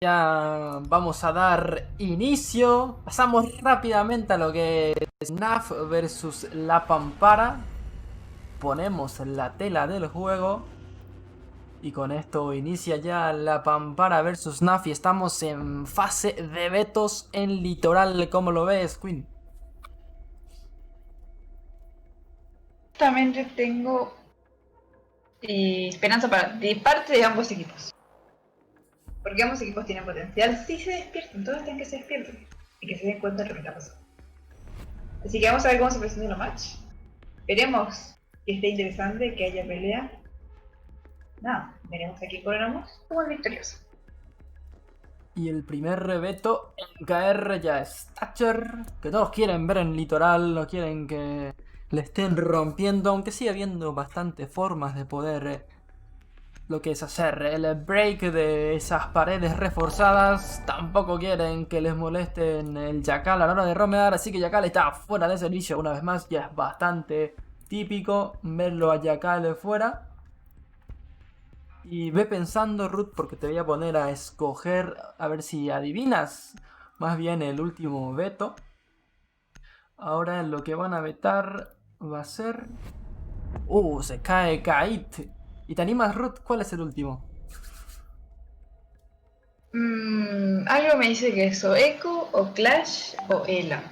Ya vamos a dar inicio. Pasamos rápidamente a lo que es NAF versus La Pampara. Ponemos la tela del juego. Y con esto inicia ya La Pampara versus NAF. Y estamos en fase de vetos en Litoral. ¿Cómo lo ves, Queen? Justamente tengo esperanza de parte de ambos equipos. Porque ambos equipos tienen potencial si se despiertan, todos tienen que se despierten y que se den cuenta de lo que está pasando. Así que vamos a ver cómo se presenta el match. Esperemos que esté interesante, que haya pelea. Nada, veremos a quién coronamos como el victorioso. Y el primer veto en caer ya es Thatcher. Que todos quieren ver en Litoral. No quieren que le estén rompiendo. Aunque sigue habiendo bastantes formas de poder lo que es hacer el break de esas paredes reforzadas. Tampoco quieren que les molesten el Jackal a la hora de romear, así que Jackal está fuera de servicio una vez más. Ya es bastante típico verlo a Jackal fuera. Y ve pensando, Ruth, porque te voy a poner a escoger, a ver si adivinas más bien el último veto. Ahora lo que van a vetar va a ser... se cae Kait. ¿Y te animas, Ruth? ¿Cuál es el último? Algo me dice que es o Echo, o Clash, o Ela.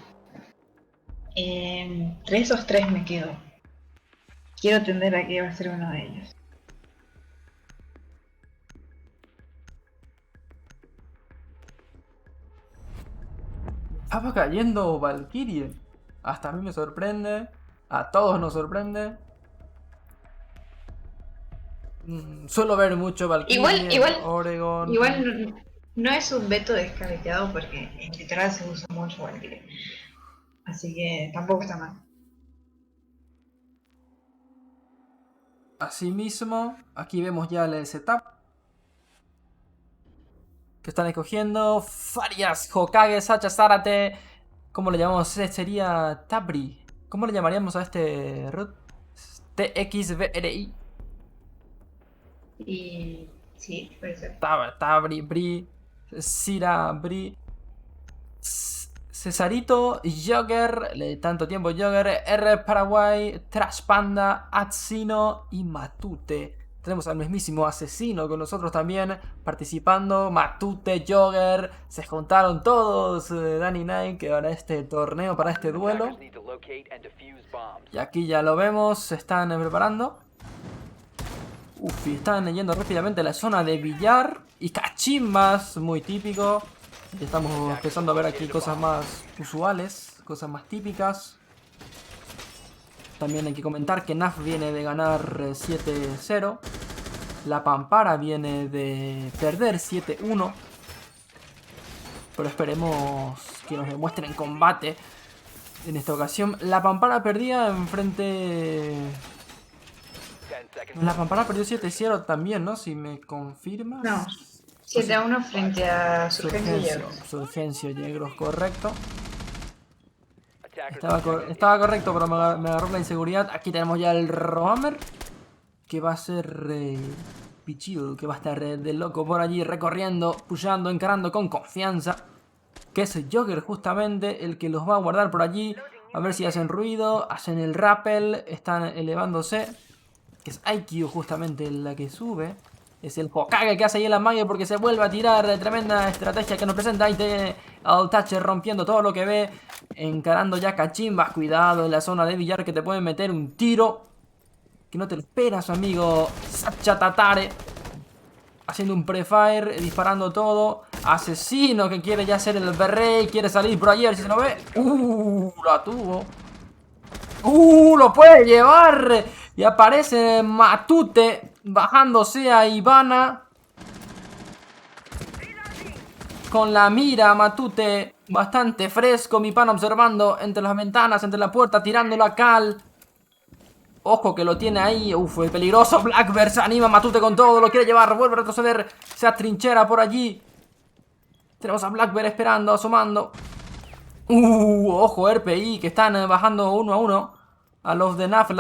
Entre esos tres me quedo. Quiero tender a que va a ser uno de ellos. Estaba cayendo Valkyrie. Hasta a mí me sorprende. A todos nos sorprende. Suelo ver mucho Igual, Valkyrie en igual, Oregon. igual no es un veto descabellado porque en literal se usa mucho Valkyrie. Así que tampoco está mal. Asimismo, aquí vemos ya el setup que están escogiendo. Farias, Hokage, Sacha, Zárate. ¿Cómo le llamamos? Sería Tabri. ¿Cómo le llamaríamos a este root? TXVRI. Y sí, puede ser. Tabri, Bri. Sira, Bri. Cesarito, Jogger, tanto tiempo Jogger, R Paraguay, Trash Panda, Atsino y Matute. Tenemos al mismísimo Asesino con nosotros también participando. Matute, Jogger, se juntaron todos Danny Nike para este torneo, para este duelo. Y aquí ya lo vemos, se están preparando. Y están yendo rápidamente a la zona de billar y cachimbas, muy típico. Y estamos empezando a ver aquí cosas más usuales, cosas más típicas. También hay que comentar que NAF viene de ganar 7-0. La Pampara viene de perder 7-1. Pero esperemos que nos demuestren combate. En esta ocasión, la Pampara perdía enfrente... La Pampara perdió 7-0 también, ¿no? Si me confirmas. No, 7-1 frente a Surgencio Yegros. Surgencio Yegros, correcto. Estaba correcto, pero me agarró la inseguridad. Aquí tenemos ya el Rohammer, que va a ser Pichiu, que va a estar de loco por allí, recorriendo, pushando, encarando con confianza. Que es el Jogger justamente el que los va a guardar por allí. A ver si hacen ruido, hacen el rappel, están elevándose. Que es IQ justamente la que sube. Es el Hokage que hace ahí en la magia porque se vuelve a tirar. Tremenda estrategia que nos presenta. Ahí tiene al Thatcher rompiendo todo lo que ve. Encarando ya cachimbas. Cuidado en la zona de billar que te pueden meter un tiro que no te lo esperas, amigo. Sacha Tatare haciendo un prefire, disparando todo. Asesino que quiere ya hacer el berrey. Quiere salir por allí, a ver si se lo ve. La tuvo. Lo puede llevar. Y aparece Matute bajándose a Ivana. Con la mira, Matute bastante fresco. Mi pana observando entre las ventanas, entre la puerta, tirándolo a Cal. Ojo que lo tiene ahí. Es peligroso. Blackbird se anima. Matute con todo. Lo quiere llevar. Vuelve a retroceder. Se atrinchera por allí. Tenemos a Blackbird esperando, asomando. Ojo, RPI que están bajando 1-1. A los de NAF,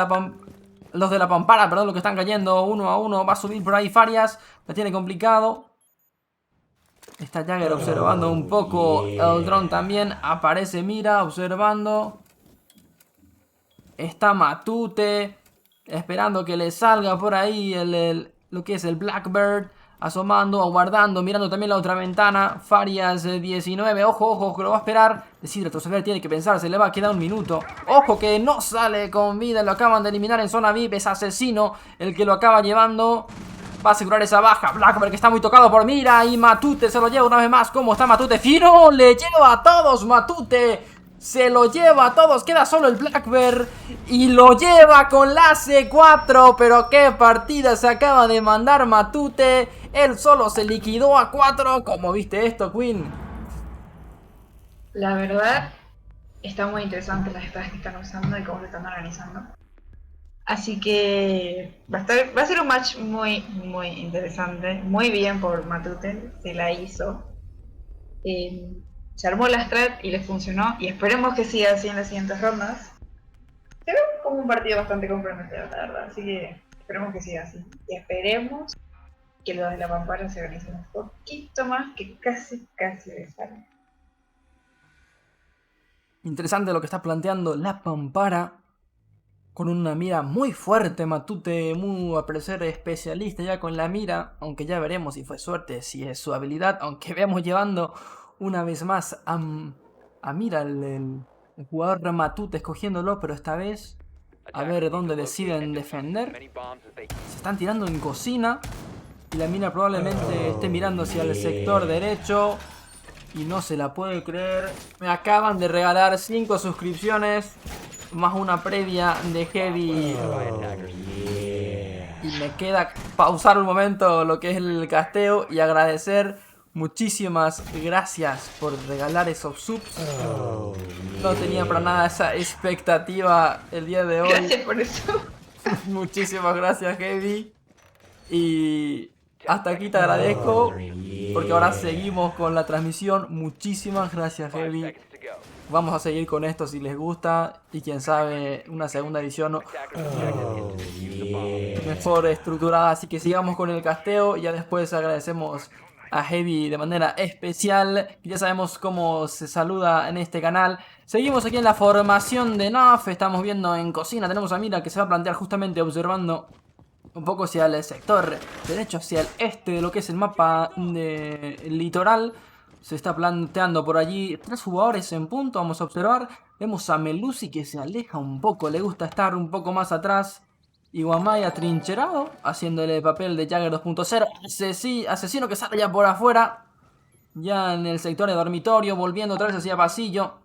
los de la Pampara, perdón, los que están cayendo 1-1. Va a subir por ahí Farias. La tiene complicado. Está Jagger observando un poco. El dron también aparece, mira, observando. Está Matute esperando que le salga por ahí lo que es el Blackbird. Asomando, aguardando, mirando también la otra ventana. Farias 19, ojo, ojo, que lo va a esperar. Decide retroceder, tiene que pensar, se le va a quedar un minuto. Ojo que no sale con vida, lo acaban de eliminar en zona VIP. Es Asesino el que lo acaba llevando. Va a asegurar esa baja. Blackbird que está muy tocado por mira. Y Matute se lo lleva una vez más. ¿Cómo está Matute? ¡Fino! ¡Le lleva a todos Matute! Se lo lleva a todos, queda solo el Blackbird y lo lleva con la C4, pero qué partida se acaba de mandar Matute. Él solo se liquidó a 4. ¿Cómo viste esto, Queen? La verdad, está muy interesante las espadas que están usando y cómo se están organizando. Así que va a ser un match muy, muy interesante. Muy bien por Matute, se la hizo. Se armó la strat y le funcionó. Y esperemos que siga así en las siguientes rondas. Se ve como un partido bastante comprometedor, la verdad. Así que esperemos que siga así. Y esperemos que los de la Pampara se organicen un poquito más, que casi le salen. Interesante lo que está planteando la Pampara. Con una mira muy fuerte, Matute, muy a parecer especialista ya con la mira. Aunque ya veremos si fue suerte, si es su habilidad. Aunque veamos llevando una vez más a mira el jugador Matute escogiéndolo. Pero esta vez a ver dónde deciden defender. Se están tirando en cocina. Y la mira probablemente esté mirando hacia el sector derecho. Y no se la puede creer. Me acaban de regalar 5 suscripciones. Más una previa de Heavy. Y me queda pausar un momento lo que es el casteo. Y agradecer. Muchísimas gracias por regalar esos subs. No tenía para nada esa expectativa el día de hoy. Gracias por eso. Muchísimas gracias, Heavy. Y hasta aquí te agradezco. Porque ahora seguimos con la transmisión. Muchísimas gracias, Heavy. Vamos a seguir con esto si les gusta. Y quién sabe, una segunda edición mejor estructurada. Así que sigamos con el casteo. Ya después agradecemos a Heavy de manera especial. Ya sabemos cómo se saluda en este canal. Seguimos aquí en la formación de NAF. Estamos viendo en cocina. Tenemos a Mira que se va a plantear justamente observando un poco hacia el sector derecho, hacia el este de lo que es el mapa del litoral. Se está planteando por allí 3 jugadores en punto. Vamos a observar. Vemos a Melusi que se aleja un poco. Le gusta estar un poco más atrás. Y Guamay atrincherado, haciéndole el papel de Jagger 2.0. Asesino que sale ya por afuera. Ya en el sector de dormitorio. Volviendo otra vez hacia pasillo.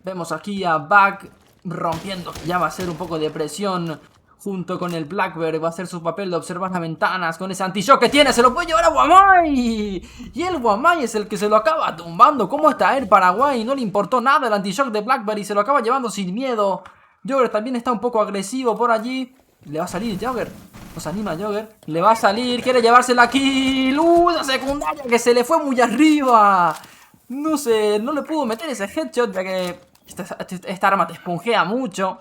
Vemos aquí a Bug rompiendo. Ya va a ser un poco de presión. Junto con el Blackbird va a hacer su papel de observar las ventanas. Con ese anti-shock que tiene, se lo puede llevar a Guamay. Y el Guamay es el que se lo acaba tumbando. ¿Cómo está el Paraguay? No le importó nada el anti-shock de Blackbird y se lo acaba llevando sin miedo. Jogger también está un poco agresivo por allí. Le va a salir Jogger. No se anima Jogger. Le va a salir, quiere llevarse la kill. La secundaria que se le fue muy arriba. No sé, no le pudo meter ese headshot ya que esta arma te esponjea mucho.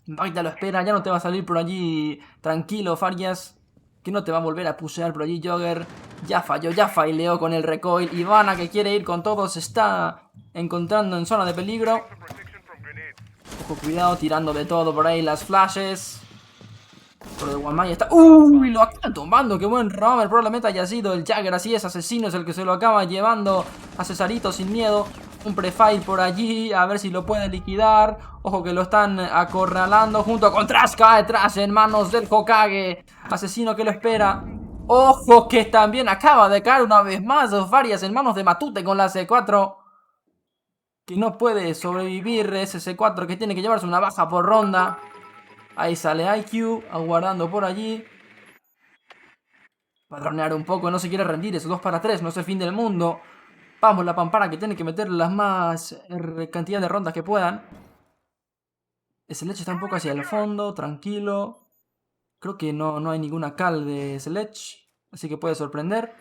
Ya lo espera, ya no te va a salir por allí. Tranquilo, Farias, que no te va a volver a pushear por allí Jogger. Ya falló, ya faileó con el recoil. Ivana que quiere ir con todo se está encontrando en zona de peligro. Ojo, cuidado, tirando de todo por ahí las flashes. Por el Guamay está... ¡Uy! Lo acaba tumbando, qué buen roamer. Probablemente haya sido el Jagger, así es, Asesino es el que se lo acaba llevando a Cesarito sin miedo. Un prefire por allí, a ver si lo puede liquidar. Ojo que lo están acorralando junto con Trash. Cae Trash en manos del Hokage. Asesino que lo espera. Ojo que también acaba de caer una vez más Farias en manos de Matute con la C4. Que no puede sobrevivir ese C4, que tiene que llevarse una baja por ronda. Ahí sale IQ, aguardando por allí. Va a dronear un poco, no se quiere rendir, es 2 para 3, no es el fin del mundo. Vamos, la Pampara que tiene que meter las más cantidad de rondas que puedan. Sledge está un poco hacia el fondo, tranquilo. Creo que no hay ninguna cal de Sledge, así que puede sorprender.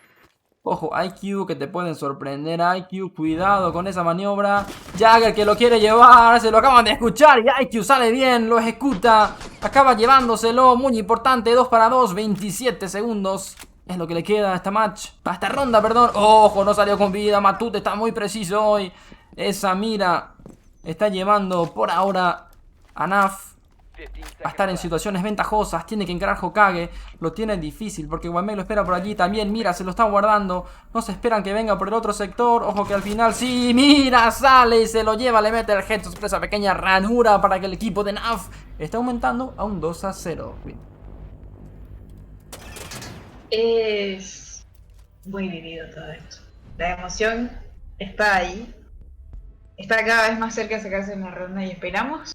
Ojo, IQ que te pueden sorprender. IQ, cuidado con esa maniobra. Jagger que lo quiere llevar, se lo acaban de escuchar y IQ sale bien, lo ejecuta. Acaba llevándoselo, muy importante, 2 para 2, 27 segundos. Es lo que le queda a esta match. A esta ronda, perdón. Ojo, no salió con vida. Matute está muy preciso hoy. Esa mira está llevando por ahora a Naf a estar en situaciones ventajosas. Tiene que encarar Hokage. Lo tiene difícil porque Guamei lo espera por allí. También Mira se lo está guardando. No se esperan que venga por el otro sector. Ojo que al final sí. Mira sale y se lo lleva. Le mete el head por esa pequeña ranura para que el equipo de Naf está aumentando a un 2-0. Es muy vivido todo esto. La emoción está ahí. Está cada vez más cerca de sacarse en la ronda y esperamos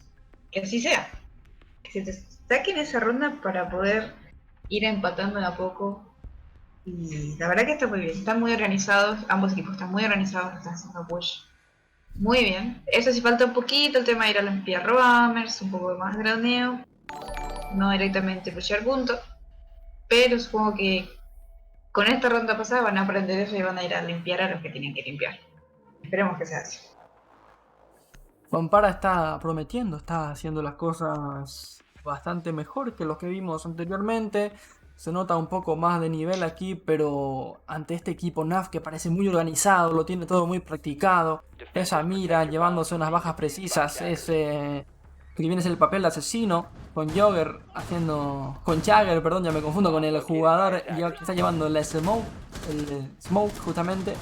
que así sea. Que se te saquen esa ronda para poder ir empatando de a poco. Y la verdad que está muy bien. Están muy organizados. Ambos equipos están muy organizados. Están haciendo push muy bien. Eso sí falta un poquito. El tema de ir a limpiar roamers. Un poco más de graneo. No directamente pushear puntos. Pero supongo que con esta ronda pasada van a aprender eso y van a ir a limpiar a los que tienen que limpiar. Esperemos que sea así. Juanpara está prometiendo, está haciendo las cosas bastante mejor que los que vimos anteriormente. Se nota un poco más de nivel aquí, pero ante este equipo NAF que parece muy organizado, lo tiene todo muy practicado. Esa mira, llevándose unas bajas precisas, ese que viene es el papel de asesino, con Jagger haciendo... Con Jagger, perdón, ya me confundo con el jugador que está llevando el Smoke justamente.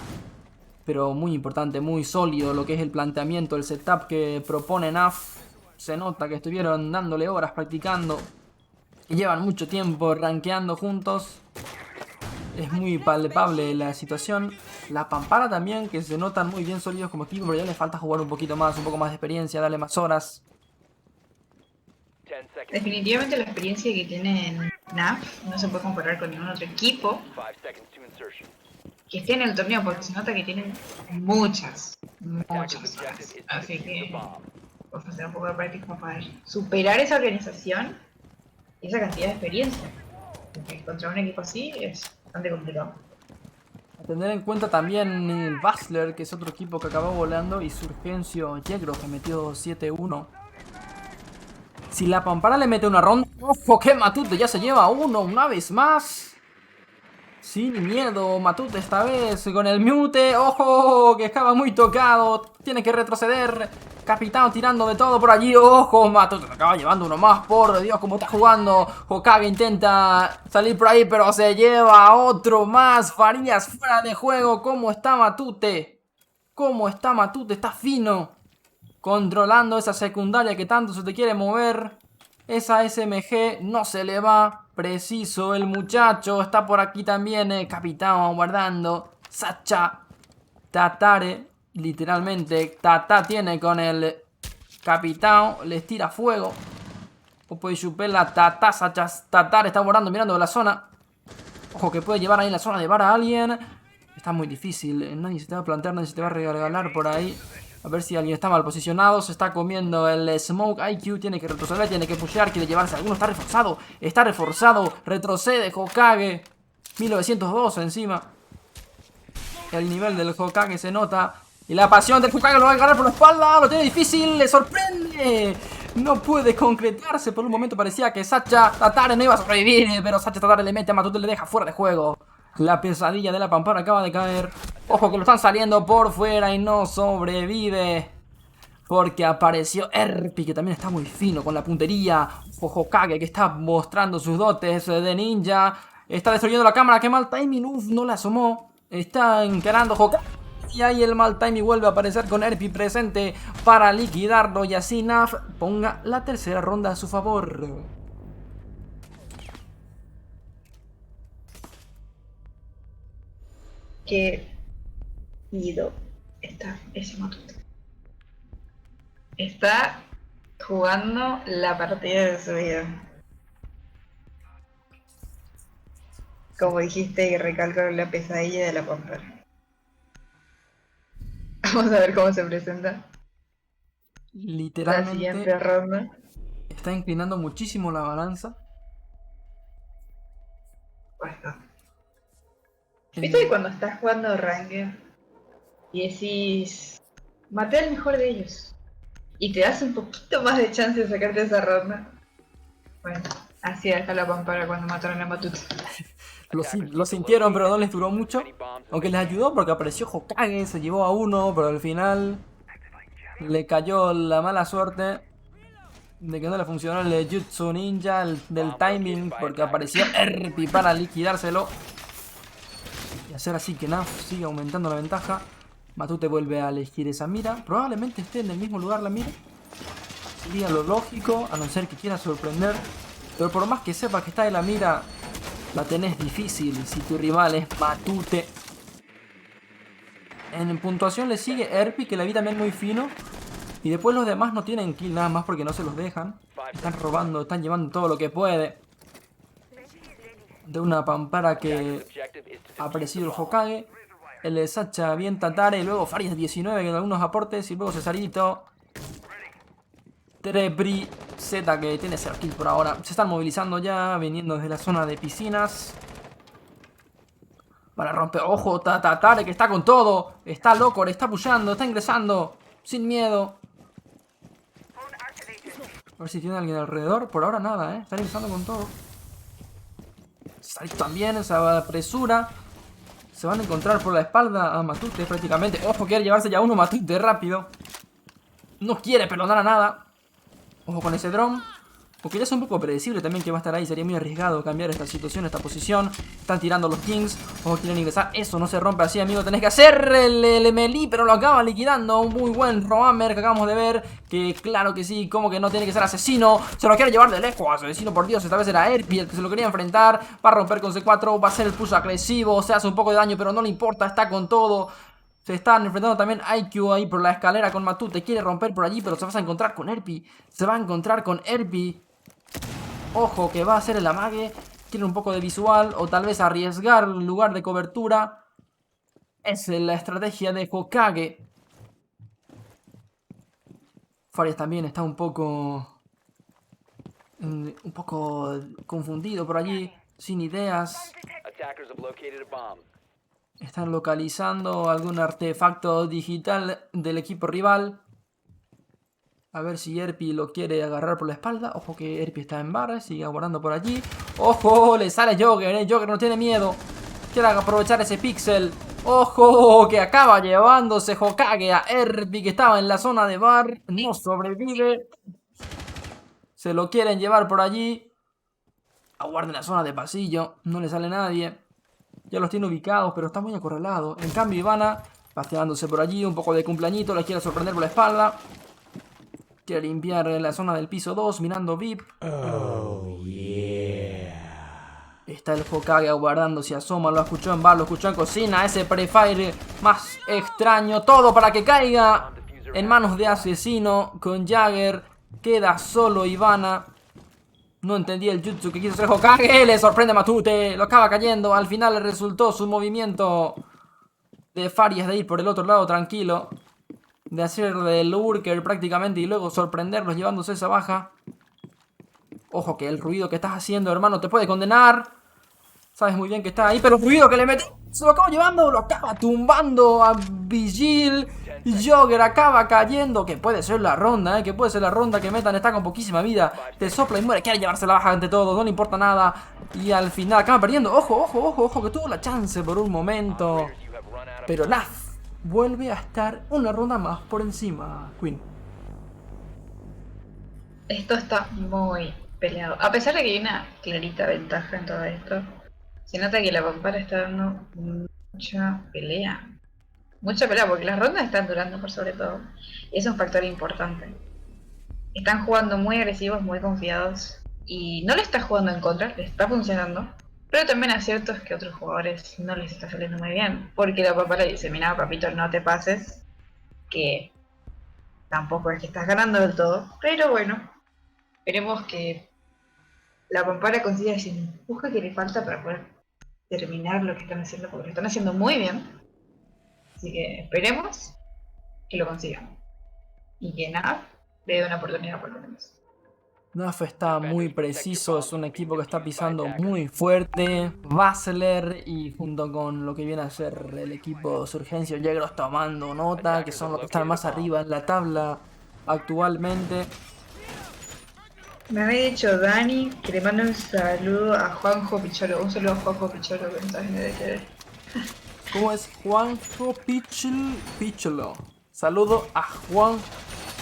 Pero muy importante, muy sólido lo que es el planteamiento, el setup que propone NAF. Se nota que estuvieron dándole horas practicando. Y llevan mucho tiempo rankeando juntos. Es muy palpable la situación. La Pampara también, que se notan muy bien sólidos como equipo, pero ya les falta jugar un poquito más, un poco más de experiencia, darle más horas. Definitivamente la experiencia que tiene NAF no se puede comparar con ningún otro equipo que esté en el torneo, porque se nota que tienen muchas horas. Así que vamos a hacer un poco de práctica para poder superar esa organización y esa cantidad de experiencia. Porque contra un equipo así es bastante complicado. A tener en cuenta también el Bastler, que es otro equipo que acabó volando, y Surgencio Yegro, que metió 7-1. Si la Pampara le mete una ronda, ¡ojo que Matute ya se lleva uno una vez más! Sin miedo, Matute esta vez con el mute. ¡Ojo! Que estaba muy tocado. Tiene que retroceder. Capitán tirando de todo por allí. ¡Ojo! Matute se acaba llevando uno más. Por Dios, cómo está jugando. Hokage intenta salir por ahí, pero se lleva otro más. Farías fuera de juego. ¿Cómo está Matute? ¿Cómo está Matute? Está fino. Controlando esa secundaria que tanto se te quiere mover. Esa SMG no se le va. Preciso el muchacho. Está por aquí también Capitán guardando. Sacha. Tatare. Literalmente. Tata tiene con el Capitán. Les tira fuego. Opo y Chupela. Tata. Sacha. Tatare está guardando mirando la zona. Ojo que puede llevar ahí en la zona de bar a alguien. Está muy difícil. Nadie se te va a plantear. Nadie se te va a regalar por ahí. A ver si alguien está mal posicionado. Se está comiendo el Smoke. IQ tiene que retroceder, tiene que pushear, quiere llevarse. Alguno está reforzado. Está reforzado. Retrocede Hokage. 1902 encima. El nivel del Hokage se nota. Y la pasión del Hokage lo va a ganar por la espalda. Lo tiene difícil. Le sorprende. No puede concretarse. Por un momento parecía que Sacha Tatare no iba a sobrevivir. Pero Sacha Tatare le mete a Matute y le deja fuera de juego. La pesadilla de la Pampara acaba de caer. Ojo que lo están saliendo por fuera y no sobrevive. Porque apareció Erpi, que también está muy fino con la puntería. Ojo Hokage, que está mostrando sus dotes de ninja. Está destruyendo la cámara. Qué mal timing. Uf, no la asomó. Está encarando Hokage. Y ahí el mal timing vuelve a aparecer con Erpi presente para liquidarlo. Y así Naf ponga la tercera ronda a su favor. Qué ido está ese Matute. Está jugando la partida de su vida. Como dijiste, y recalco la pesadilla de la Pampara. Vamos a ver cómo se presenta la Literalmente siguiente ronda. está inclinando muchísimo la balanza. Basta. ¿Viste que cuando estás jugando Ranked y decís, maté al mejor de ellos y te das un poquito más de chance de sacarte esa ronda? Bueno, así está la Pampara cuando mataron a Matute. Lo sintieron, pero no les duró mucho. Aunque les ayudó porque apareció Hokage, se llevó a uno, pero al final le cayó la mala suerte de que no le funcionó el Jutsu Ninja del timing, porque apareció Erpi para liquidárselo. Y hacer así que Naf sigue aumentando la ventaja. Matute vuelve a elegir esa mira. Probablemente esté en el mismo lugar la mira. Sería lo lógico, a no ser que quiera sorprender. Pero por más que sepa que está en la mira, la tenés difícil si tu rival es Matute. En puntuación le sigue Erpi, que la vi también muy fino. Y después los demás no tienen kill nada más porque no se los dejan. Están robando, están llevando todo lo que puede. De una pampara que ha aparecido el Hokage. El Sacha bien Tatare. Y luego Farias 19 con algunos aportes. Y luego Cesarito. Trebri Z que tiene 0 kill por ahora. Se están movilizando ya. Viniendo desde la zona de piscinas. Para romper. Ojo, Tatare que está con todo. Está loco, le está pushando, está ingresando. Sin miedo. A ver si tiene alguien alrededor. Por ahora nada, están ingresando con todo. Cesarito también, esa apresura. Se van a encontrar por la espalda a Matute prácticamente. Ojo, quiere llevarse ya uno Matute rápido. No quiere perdonar a nada. Ojo con ese drone. Porque ya es un poco predecible también que va a estar ahí. Sería muy arriesgado cambiar esta situación, esta posición. Están tirando los Kings. Ojo, quieren ingresar. Eso no se rompe así, amigo. Tenés que hacer el melee, pero lo acaba liquidando. Un muy buen Rohammer que acabamos de ver. Que claro que sí, como que no tiene que ser asesino. Se lo quiere llevar de lejos. Asesino, por Dios. Esta vez era Erpi el que se lo quería enfrentar. Va a romper con C4. Va a ser el push agresivo. Se hace un poco de daño, pero no le importa. Está con todo. Se están enfrentando también IQ ahí por la escalera con Matute. Quiere romper por allí, pero se va a encontrar con Erpi. Se va a encontrar con Erpi. Ojo que va a hacer el amague. Quiere un poco de visual. O tal vez arriesgar en lugar de cobertura. Es la estrategia de Hokage. Farias también está un poco confundido por allí. Sin ideas. Están localizando algún artefacto digital del equipo rival. A ver si Erpi lo quiere agarrar por la espalda. Ojo que Erpi está en barra. Sigue aguardando por allí. ¡Ojo! Le sale Jogger. Jogger no tiene miedo. Quiere aprovechar ese pixel. ¡Ojo! Que acaba llevándose Hokage a Erpi, que estaba en la zona de bar. No sobrevive. Se lo quieren llevar por allí. Aguarda en la zona de pasillo. No le sale nadie. Ya los tiene ubicados, pero está muy acorralado. En cambio, Ivana, paseándose por allí. Un poco de cumpleañito. Le quiere sorprender por la espalda. Quiere limpiar la zona del piso 2, mirando VIP. Oh, yeah. Está el Hokage aguardando, se asoma, lo escuchó en bar, lo escuchó en cocina. Ese prefire más extraño. Todo para que caiga en manos de asesino. Con Jagger queda solo Ivana. No entendí el jutsu que quiso hacer Hokage. Le sorprende a Matute. Lo acaba cayendo. Al final le resultó su movimiento de Farias de ir por el otro lado tranquilo. De hacer de lurker prácticamente y luego sorprenderlos llevándose esa baja. Ojo que el ruido que estás haciendo, hermano, te puede condenar. Sabes muy bien que está ahí, pero el ruido que le mete se lo acaba llevando, lo acaba tumbando a Vigil. Jogger acaba cayendo, que puede ser la ronda, que puede ser la ronda que metan, está con poquísima vida. Te sopla y muere, quiere llevarse la baja ante todo, no le importa nada. Y al final acaba perdiendo. Ojo, que tuvo la chance por un momento. Pero Naf vuelve a estar una ronda más por encima, Queen. Esto está muy peleado. A pesar de que hay una clarita ventaja en todo esto, se nota que la pampara está dando mucha pelea. Mucha pelea, porque las rondas están durando por sobre todo. Y es un factor importante. Están jugando muy agresivos, muy confiados. Y no le está jugando en contra, le está funcionando. Pero también es cierto que a otros jugadores no les está saliendo muy bien. Porque la papá le dice, mira papito, no te pases. Que tampoco es que estás ganando del todo. Pero bueno, esperemos que la pampara consiga ese empuje que le falta para poder terminar lo que están haciendo. Porque lo están haciendo muy bien. Así que esperemos que lo consigan. Y que nada, le dé una oportunidad por lo menos. Naf está muy preciso, es un equipo que está pisando muy fuerte. Basler y junto con lo que viene a ser el equipo Surgencio Yegros tomando nota, que son los que están más arriba en la tabla actualmente. Me había dicho Dani que le mande un saludo a Juanjo Picholo. Un saludo a Juanjo Picholo que no sabes ni de qué es. ¿Cómo es? Juanjo Picholo. Saludo a Juan.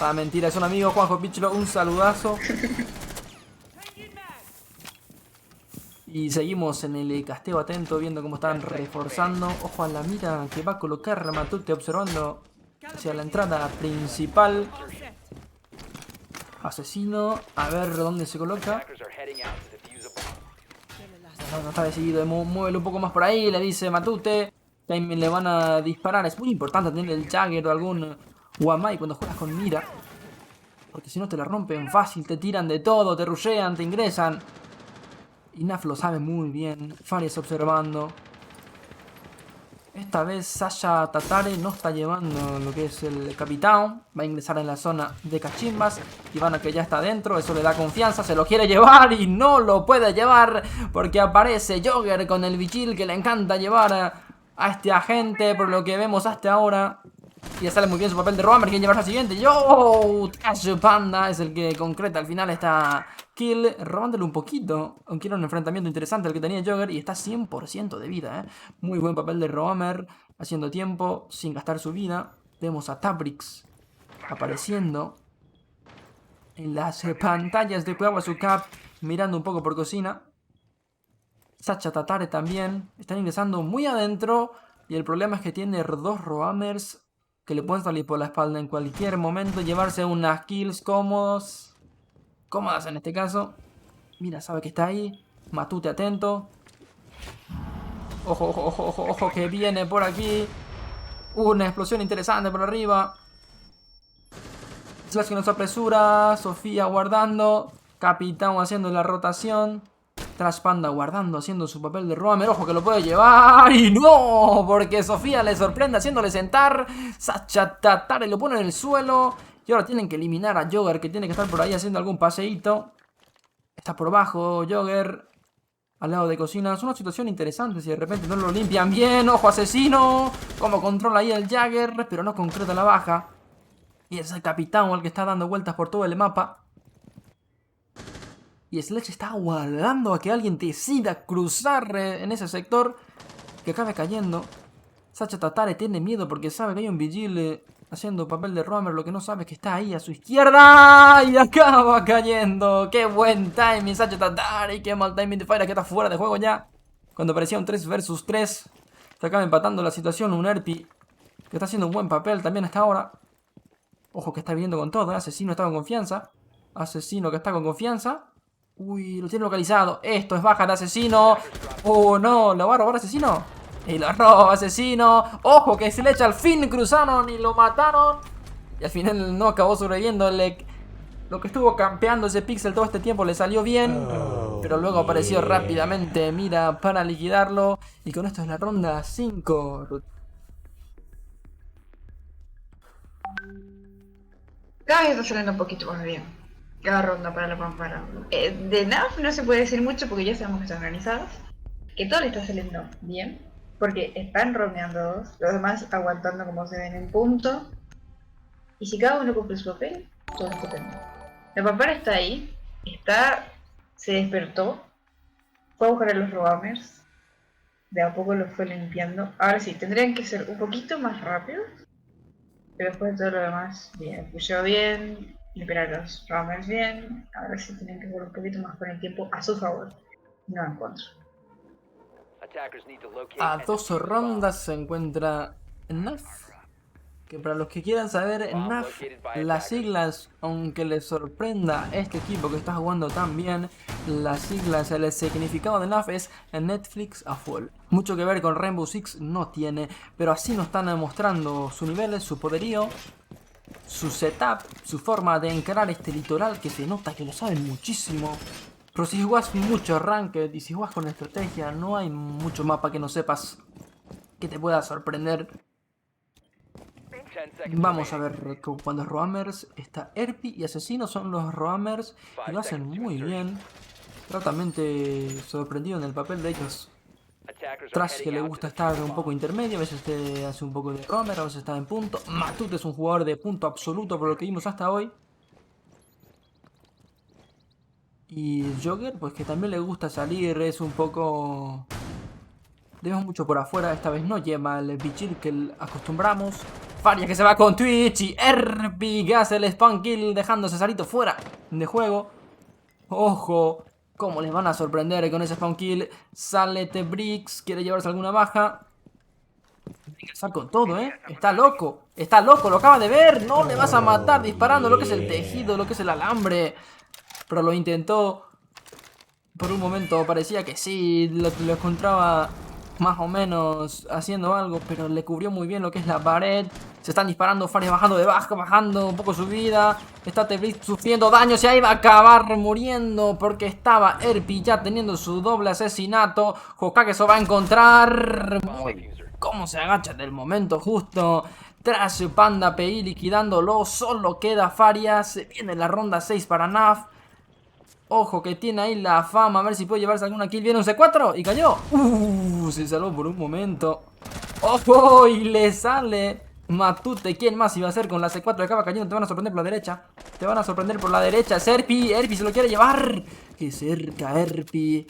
Ah, mentira, es un amigo, Juanjo Picholo. Un saludazo. Y seguimos en el casteo atento, viendo cómo están reforzando. Ojo a la mira que va a colocar Matute, observando hacia la entrada principal. Asesino, a ver dónde se coloca. No está decidido, muévelo un poco más por ahí, le dice Matute. También le van a disparar. Es muy importante tener el Jagger o algún Wamai cuando juegas con mira. Porque si no te la rompen fácil, te tiran de todo, te rushean, te ingresan. Y Naf lo sabe muy bien. Fares observando. Esta vez Sasha Tatare no está llevando lo que es el capitán. Va a ingresar en la zona de cachimbas. Ivana que ya está adentro, eso le da confianza. Se lo quiere llevar y no lo puede llevar. Porque aparece Jogger con el vigil que le encanta llevar a este agente. Por lo que vemos hasta ahora. Y ya sale muy bien su papel de Roamer. Quiere llevarse al siguiente. ¡Yo! Trash Panda es el que concreta al final esta kill. Robándole un poquito. Aunque era un enfrentamiento interesante el que tenía Jogger. Y está 100% de vida, Muy buen papel de Roamer. Haciendo tiempo. Sin gastar su vida. Vemos a Tabrix apareciendo en las pantallas de Cueva Sucap. Mirando un poco por cocina. Sacha Tatare también. Están ingresando muy adentro. Y el problema es que tiene dos Roamers que le pueden salir por la espalda en cualquier momento. Llevarse unas kills cómodas en este caso. Mira, sabe que está ahí. Matute atento. Ojo, ojo, ojo, ojo, ojo, que viene por aquí. Una explosión interesante por arriba. Slash que nos apresura. Sofía guardando. Capitán haciendo la rotación. Trash Panda guardando, haciendo su papel de Roamer. Ojo que lo puede llevar. Y no, porque Sofía le sorprende haciéndole sentar. Sacha Tatare lo pone en el suelo. Y ahora tienen que eliminar a Jogger, que tiene que estar por ahí haciendo algún paseíto. Está por abajo Jogger, al lado de cocina. Es una situación interesante si de repente no lo limpian bien. Ojo asesino. Como controla ahí el Jagger, pero no concreta la baja. Y es el capitán el que está dando vueltas por todo el mapa. Y Sledge está aguardando a que alguien decida cruzar en ese sector, que acabe cayendo. Sacha Tatare tiene miedo porque sabe que hay un vigil haciendo papel de Roamer. Lo que no sabe es que está ahí a su izquierda. Y acaba cayendo. Qué buen timing, Sacha Tatare. Y qué mal timing de Fire, que está fuera de juego ya. Cuando parecía un 3 versus 3. Se acaba empatando la situación. Un Erpi que está haciendo un buen papel también hasta ahora. Ojo que está viniendo con todo. Asesino está con confianza. Asesino que está con confianza. Uy, lo tiene localizado. Esto es baja de asesino. Oh, no, ¿lo va a robar asesino? Y lo roba asesino. Ojo que se le echa al fin. Cruzaron y lo mataron. Y al final no acabó sobreviviendo. Lo que estuvo campeando ese pixel todo este tiempo le salió bien. Pero luego apareció rápidamente Mira para liquidarlo. Y con esto es la ronda 5. Cada vez está saliendo un poquito más bien. Cada ronda para la pampara. De NAF no se puede decir mucho porque ya sabemos que están organizados. Que todo le está saliendo bien. Porque están romeando dos. Los demás aguantando como se ven en punto. Y si cada uno cumple su papel, todo es estupendo. La pampara está ahí. Se despertó. Fue a buscar a los roamers. De a poco los fue limpiando. Ahora sí, tendrían que ser un poquito más rápidos. Pero después de todo lo demás, bien. Pushó bien. Limpiar a los roamers bien. Ahora sí tienen que jugar un poquito más con el tiempo a su favor. No en contra. A 2 rondas se encuentra NAF. Que para los que quieran saber, NAF, las siglas, aunque les sorprenda este equipo que está jugando tan bien, las siglas, el significado de NAF es Netflix a full. Mucho que ver con Rainbow Six no tiene, pero así nos están demostrando su nivel, su poderío, su setup, su forma de encarar este litoral que se nota que lo saben muchísimo. Pero si jugás mucho ranked y si jugás con estrategia, no hay mucho mapa que no sepas que te pueda sorprender. Vamos a ver, cuando Roamers está Erpi y Asesino son los Roamers y lo hacen muy bien. Gratamente sorprendido en el papel de ellos. Trash que le gusta estar un poco intermedio, a veces te hace un poco de Roamer, a veces está en punto. Matute es un jugador de punto absoluto por lo que vimos hasta hoy. Y Jogger, pues que también le gusta salir, es un poco... Debemos mucho por afuera, esta vez no lleva el Bichir que acostumbramos. Faria que se va con Twitch y Erpi que hace el spawn kill dejando a Cesarito fuera de juego. Ojo, cómo les van a sorprender con ese spawn kill. Sale T-Brix, quiere llevarse alguna baja. Tiene que estar con todo, está loco, lo acaba de ver. No le vas a matar disparando lo que es el tejido, lo que es el alambre. Pero lo intentó. Por un momento parecía que sí, lo encontraba más o menos haciendo algo, pero le cubrió muy bien lo que es la pared. Se están disparando, Fares bajando de baja, bajando un poco su vida. Está T-Brix sufriendo daño, se iba a acabar muriendo porque estaba Erpi ya teniendo su doble asesinato. Hokage se va a encontrar. Cómo se agacha del momento justo. Trash Panda PI liquidándolo, solo queda Faria. Se viene la ronda 6 para NAF. Ojo que tiene ahí la fama, a ver si puede llevarse alguna kill. Viene un C4 y cayó. Se salvó por un momento. ¡Ojo! Y le sale Matute. ¿Quién más iba a ser con la C4? Acaba cayendo, te van a sorprender por la derecha. Te van a sorprender por la derecha. Es Erpi, Erpi se lo quiere llevar. Qué cerca Erpi.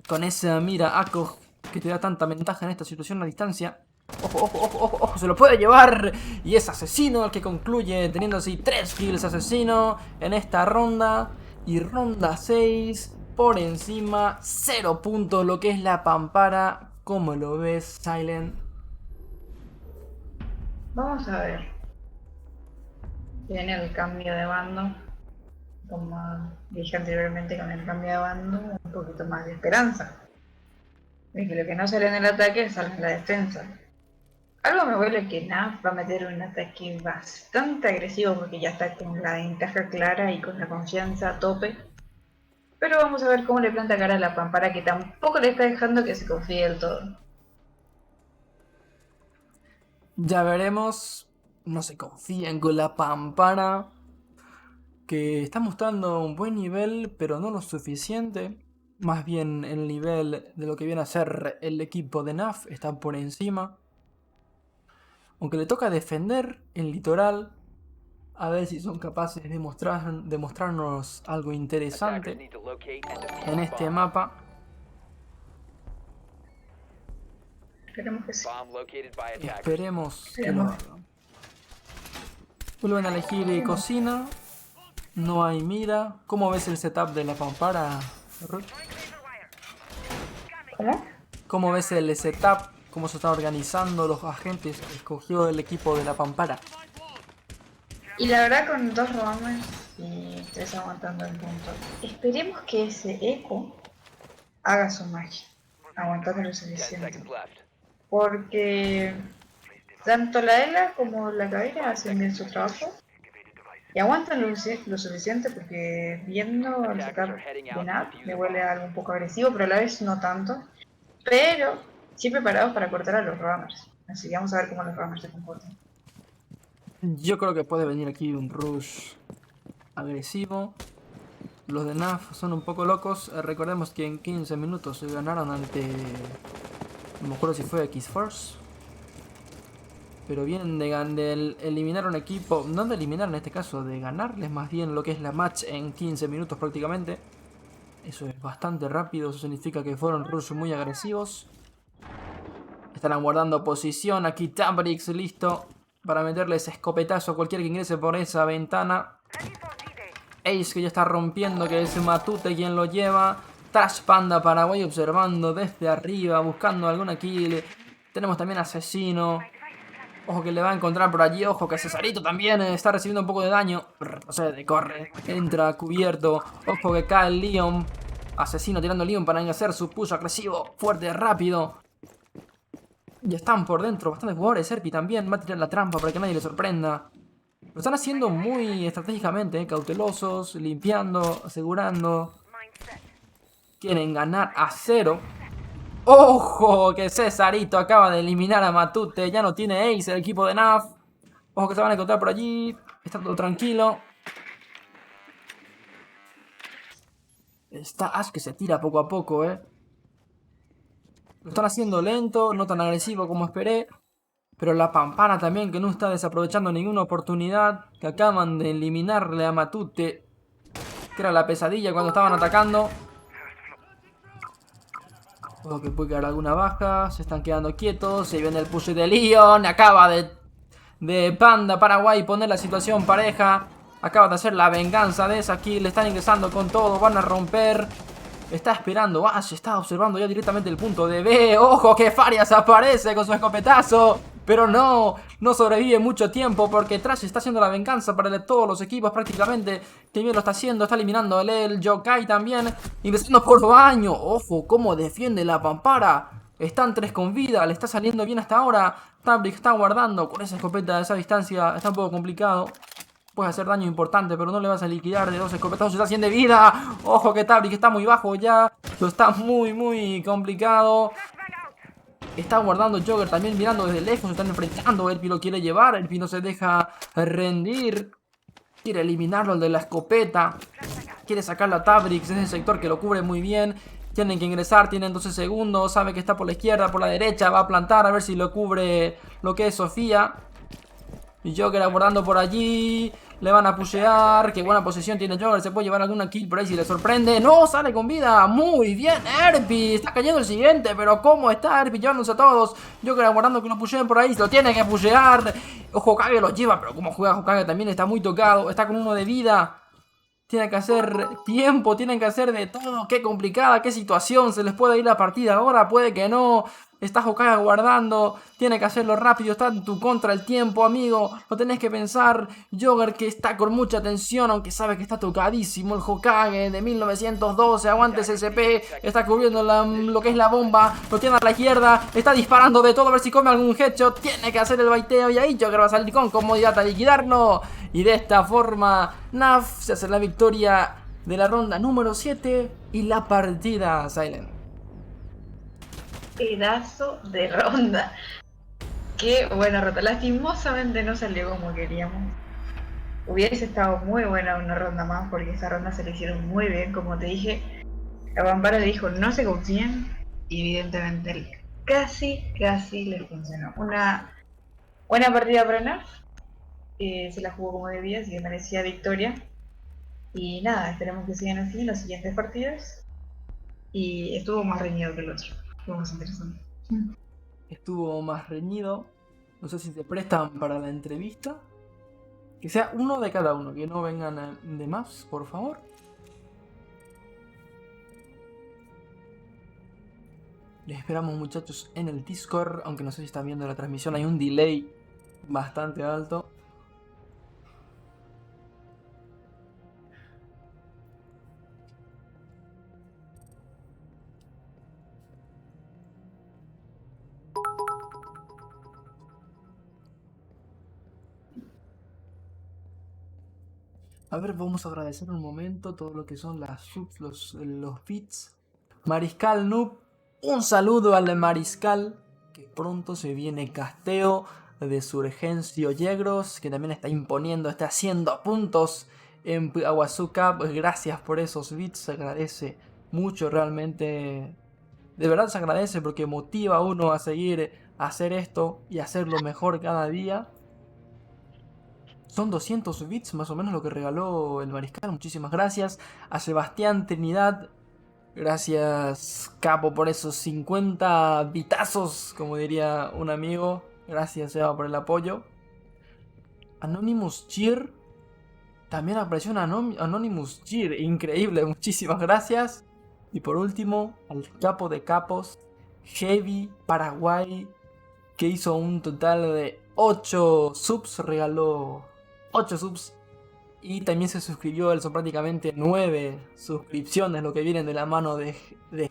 Con esa mira Ako que te da tanta ventaja en esta situación a distancia. Ojo, ojo, ojo, ojo, ojo, se lo puede llevar. Y es Asesino el que concluye teniendo así 3 kills Asesino en esta ronda. Y ronda 6 por encima, 0 puntos lo que es la Pampara. ¿Cómo lo ves, Silent? Vamos a ver. Viene el cambio de bando. Como dije anteriormente, con el cambio de bando, un poquito más de esperanza. De que lo que no sale en el ataque sale en la defensa. Algo me huele que NAF va a meter un ataque bastante agresivo porque ya está con la ventaja clara y con la confianza a tope. Pero vamos a ver cómo le planta cara a la Pampara, que tampoco le está dejando que se confíe del todo. Ya veremos. No se confíen con la Pampara, que está mostrando un buen nivel, pero no lo suficiente. Más bien el nivel de lo que viene a ser el equipo de NAF está por encima. Aunque le toca defender el litoral. A ver si son capaces de mostrarnos algo interesante en este mapa. Esperemos que sí. Esperemos que lo hagan. Vuelven a elegir cocina. No hay mira. ¿Cómo ves el setup de la Pampara, Ruth? ¿Cómo? ¿Cómo ves el setup? ¿Cómo se está organizando los agentes que escogió el equipo de la Pampara? Y la verdad, con 2 roamers y 3 aguantando el punto. Esperemos que ese eco haga su magia, aguantando lo suficiente. Porque tanto la Ela como la Caveira hacen bien su trabajo y aguantan lo suficiente, porque viendo el setup de Nat me huele a algo un poco agresivo, pero a la vez no tanto. Pero sí preparados para cortar a los roamers. Así que vamos a ver cómo los roamers se comportan. Yo creo que puede venir aquí un rush agresivo. Los de NAF son un poco locos. Recordemos que en 15 minutos se ganaron ante... No me acuerdo si fue X-Force. Pero vienen de eliminar un equipo. No de eliminar en este caso, de ganarles más bien lo que es la match en 15 minutos prácticamente. Eso es bastante rápido. Eso significa que fueron rush muy agresivos. Están guardando posición. Aquí T-Brix listo para meterles escopetazo a cualquiera que ingrese por esa ventana. Ace que ya está rompiendo, que es Matute quien lo lleva. Trash Panda Paraguay observando desde arriba, buscando alguna kill. Tenemos también Asesino. Ojo que le va a encontrar por allí. Ojo que Cesarito también está recibiendo un poco de daño. Retrocede, corre. Entra cubierto. Ojo que cae el Leon. Asesino tirando Leon para hacer su push agresivo. Fuerte, rápido. Ya están por dentro bastantes jugadores. Erpi también va a tirar la trampa para que nadie le sorprenda. Lo están haciendo muy estratégicamente, cautelosos, limpiando, asegurando. Quieren ganar a 0. ¡Ojo! Que Cesarito acaba de eliminar a Matute. Ya no tiene Ace el equipo de NAF. Ojo que se van a encontrar por allí. Está todo tranquilo. Está Ash que se tira poco a poco, Lo están haciendo lento, no tan agresivo como esperé. Pero la Pampana también, que no está desaprovechando ninguna oportunidad. Que acaban de eliminarle a Matute. que era la pesadilla cuando estaban atacando. Ojo que puede quedar alguna baja. Se están quedando quietos. Se viene el push de Leon. Acaba de Panda Paraguay poner la situación pareja. Acaba de hacer la venganza de esa kill. Le están ingresando con todo. Van a romper. Está esperando Ash. Está observando ya directamente el punto de B. Ojo que Farias aparece con su escopetazo. Pero no sobrevive mucho tiempo porque Trash está haciendo la venganza para todos los equipos prácticamente. Que bien lo está haciendo, está eliminando el Yokai también. Ingresando por baño. Ojo, cómo defiende la Pampara. Están 3 con vida, le está saliendo bien hasta ahora. Tabrik está guardando con esa escopeta de esa distancia. Está un poco complicado. Puede hacer daño importante, pero no le vas a liquidar de 2 escopetazos. Está 100 de vida. Ojo que Tabrik está muy bajo ya. Esto está muy complicado. Está guardando Jogger también mirando desde lejos. Se están enfrentando. Elpi lo quiere llevar. Elpi no se deja rendir. Quiere eliminarlo el de la escopeta. Quiere sacarlo a Tabrix. Es el sector que lo cubre muy bien. Tienen que ingresar. Tienen 12 segundos. Sabe que está por la izquierda, por la derecha. Va a plantar a ver si lo cubre lo que es Sofía. Y Jogger abordando por allí. Le van a pushear. Qué buena posición tiene Jogger. Se puede llevar alguna kill por ahí si le sorprende. ¡No! Sale con vida. Muy bien. Erpi. Está cayendo el siguiente. Pero ¿cómo está Erpi llevándose a todos? Jogger aguardando que lo pusheen por ahí. Lo tiene que pushear. Hokage lo lleva. Pero como juega Hokage también está muy tocado. Está con 1 de vida. Tiene que hacer tiempo, tienen que hacer de todo. Qué complicada, qué situación. Se les puede ir la partida ahora, puede que no. Está Hokage guardando. Tiene que hacerlo rápido. Está en tu contra el tiempo, amigo. Lo tenés que pensar. Jogger que está con mucha tensión, aunque sabe que está tocadísimo. El Hokage de 1912. Aguante SCP. Está cubriendo lo que es la bomba. Lo tiene a la izquierda. Está disparando de todo a ver si come algún headshot. Tiene que hacer el baiteo. Y ahí Jogger va a salir con comodidad a liquidarlo. Y de esta forma, NAF se hace la victoria de la ronda número 7 y la partida, Silent. Pedazo de ronda. Qué buena ronda. Lastimosamente no salió como queríamos. Hubiese estado muy buena una ronda más porque esa ronda se le hicieron muy bien, como te dije. La Pampara le dijo no se confíen y evidentemente casi le funcionó. Una buena partida para NAF. Se la jugó como debía, así que merecía victoria. Y nada, esperemos que sigan así en los siguientes partidos. Y estuvo más reñido que el otro. Estuvo más interesante. Estuvo más reñido. No sé si se prestan para la entrevista. Que sea uno de cada uno, que no vengan de más, por favor. Les esperamos, muchachos, en el Discord. Aunque no sé si están viendo la transmisión, hay un delay bastante alto. A ver, vamos a agradecer un momento todo lo que son las subs, los bits. Mariscal Noob, un saludo al Mariscal, que pronto se viene casteo de Surgencio Yegros, que también está imponiendo, está haciendo puntos en Aguazú Cup. Gracias por esos bits, se agradece mucho realmente. De verdad se agradece porque motiva a uno a seguir a hacer esto y hacerlo mejor cada día. Son 200 bits más o menos lo que regaló el Mariscal. Muchísimas gracias a Sebastián Trinidad. Gracias, Capo, por esos 50 bitazos, como diría un amigo. Gracias, Seba, por el apoyo. Anonymous Cheer. También apareció un Anonymous Cheer. Increíble, muchísimas gracias. Y por último, al capo de capos, Heavy Paraguay, que hizo un total de 8 subs. Regaló 8 subs. Y también se suscribió, son prácticamente 9 suscripciones lo que vienen de la mano de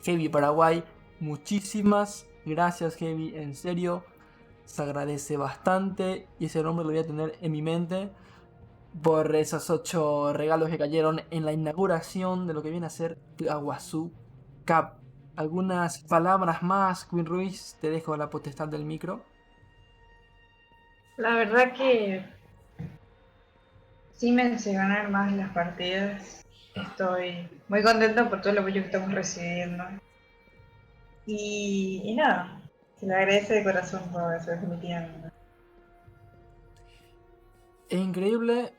Heavy Paraguay. Muchísimas gracias, Heavy, en serio. Se agradece bastante y ese nombre lo voy a tener en mi mente por esos 8 regalos que cayeron en la inauguración de lo que viene a ser Aguazú Cup. ¿Algunas palabras más, Queen Ruiz? Te dejo la potestad del micro. La verdad que sí me hace ganar más las partidas. Estoy muy contento por todo el apoyo que estamos recibiendo. Y nada, se le agradece de corazón por eso, definitivamente. Es increíble.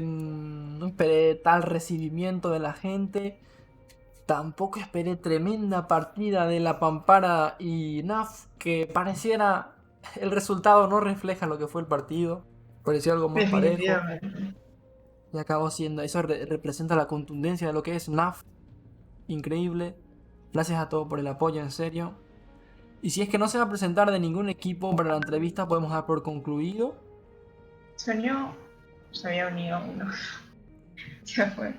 no esperé tal recibimiento de la gente. Tampoco esperé tremenda partida de la Pampara y NAF, que pareciera el resultado no refleja lo que fue el partido. Pareció algo más parejo. Definitivamente. Y acabó siendo, eso representa la contundencia de lo que es NAF. Increíble. Gracias a todos por el apoyo, en serio. Y si es que no se va a presentar de ningún equipo para la entrevista, podemos dar por concluido. Soñó, se había unido uno. Ya fue.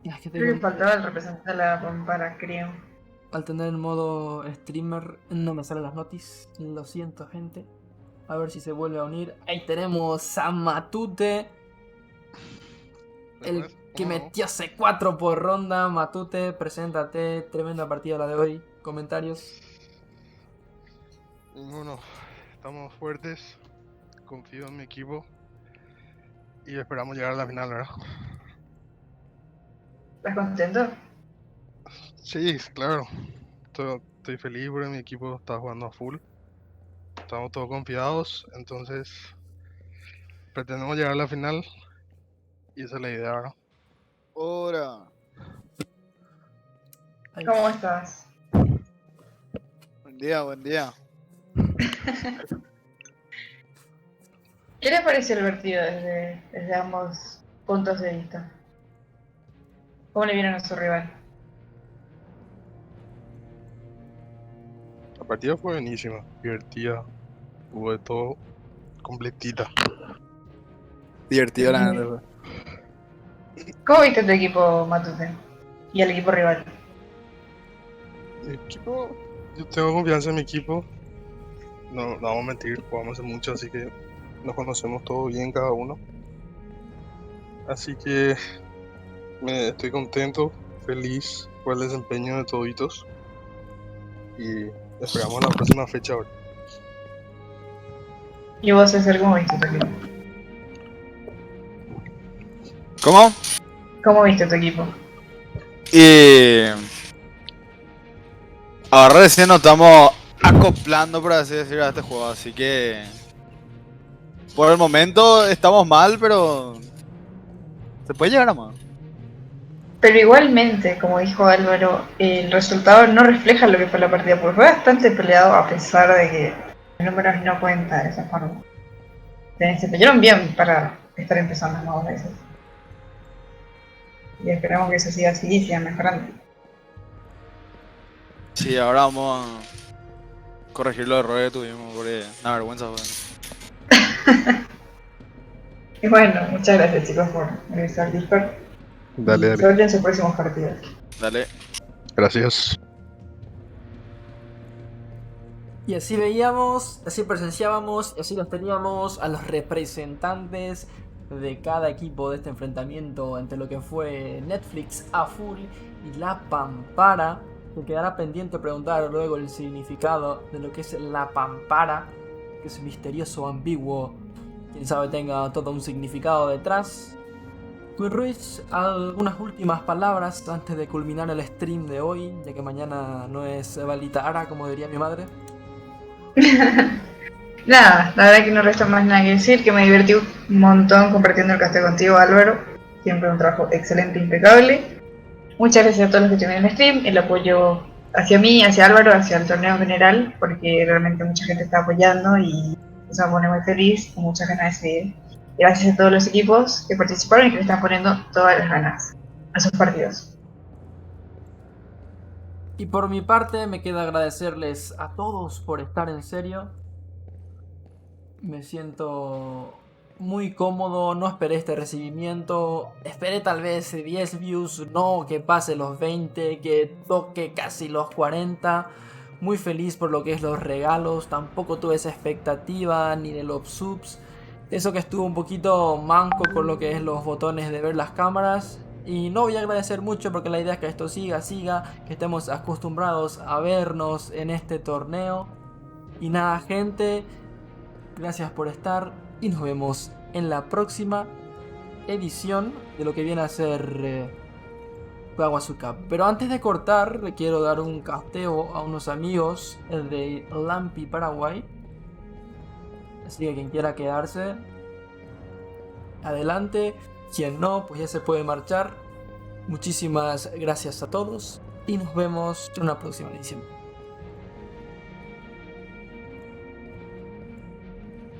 Ya es que Creo que faltaba el representante de la Pampara, creo. al tener el modo streamer no me salen las noticias. Lo siento, gente. A ver si se vuelve a unir. Ahí tenemos a Matute. El que metió C4 por ronda. Matute, preséntate. Tremenda partida la de hoy. Comentarios. Bueno, estamos fuertes. Confío en mi equipo. Y esperamos llegar a la final, ¿verdad? ¿Estás contento? Sí, claro. Estoy feliz porque mi equipo está jugando a full. Estamos todos confiados, entonces pretendemos llegar a la final. Y esa es la idea, ¿verdad? Hola. Ahí. ¿Cómo estás? Buen día, buen día. ¿Qué les pareció el partido desde ambos puntos de vista? ¿Cómo le vieron a su rival? La partida fue buenísima, divertida. Hubo de todo, completita. Divertido la neta. ¿Cómo viste tu equipo, Matute? Y el equipo rival. Mi equipo, yo tengo confianza en mi equipo. No vamos a mentir, jugamos hace mucho, así que nos conocemos todos bien cada uno. Así que estoy contento, feliz por el desempeño de toditos. Y esperamos la próxima fecha ahora. ¿Y vos, César, cómo viste tu equipo? ¿Cómo? ¿Cómo viste tu equipo? Y ahora recién nos estamos acoplando, por así decirlo, a este juego, así que por el momento estamos mal, pero se puede llegar a más. Pero igualmente, como dijo Álvaro, el resultado no refleja lo que fue la partida, porque fue bastante peleado a pesar de que los números no cuentan de esa forma. Se pelearon bien para estar empezando nuevos veces. Y esperamos que eso siga así y siga mejorando. Sí, ahora vamos a corregir los errores que tuvimos, porque una vergüenza fue. Y bueno, muchas gracias chicos por revisar Discord. Dale. Suerte en sus próximos partidos. Dale. Gracias. Y así veíamos, así presenciábamos, y así los teníamos a los representantes de cada equipo de este enfrentamiento entre lo que fue Netflix a full y la Pampara. Que quedará pendiente preguntar luego el significado de lo que es la Pampara, que es misterioso, ambiguo, quién sabe tenga todo un significado detrás. Queen Ruiz, algunas últimas palabras antes de culminar el stream de hoy, ya que mañana no es Valitara, como diría mi madre. Nada, la verdad que no resta más nada que decir, que me divertí un montón compartiendo el casteo contigo, Álvaro. Siempre un trabajo excelente, impecable. Muchas gracias a todos los que estuvieron en el stream, el apoyo hacia mí, hacia Álvaro, hacia el torneo en general, porque realmente mucha gente está apoyando y eso me pone muy feliz, con muchas ganas de seguir. Gracias a todos los equipos que participaron y que le están poniendo todas las ganas a sus partidos. Y por mi parte me queda agradecerles a todos por estar en serio. Me siento muy cómodo, no esperé este recibimiento. Esperé tal vez 10 views, no que pase los 20, que toque casi los 40. Muy feliz por lo que es los regalos, tampoco tuve esa expectativa ni de los subs. Eso que estuvo un poquito manco con lo que es los botones de ver las cámaras. Y no voy a agradecer mucho porque la idea es que esto siga, que estemos acostumbrados a vernos en este torneo. Y nada, gente, gracias por estar y nos vemos en la próxima edición de lo que viene a ser Kawasu Cup. Pero antes de cortar, le quiero dar un casteo a unos amigos, el de Lampi Paraguay. Así que quien quiera quedarse, adelante. Quien no, pues ya se puede marchar. Muchísimas gracias a todos y nos vemos en una próxima edición.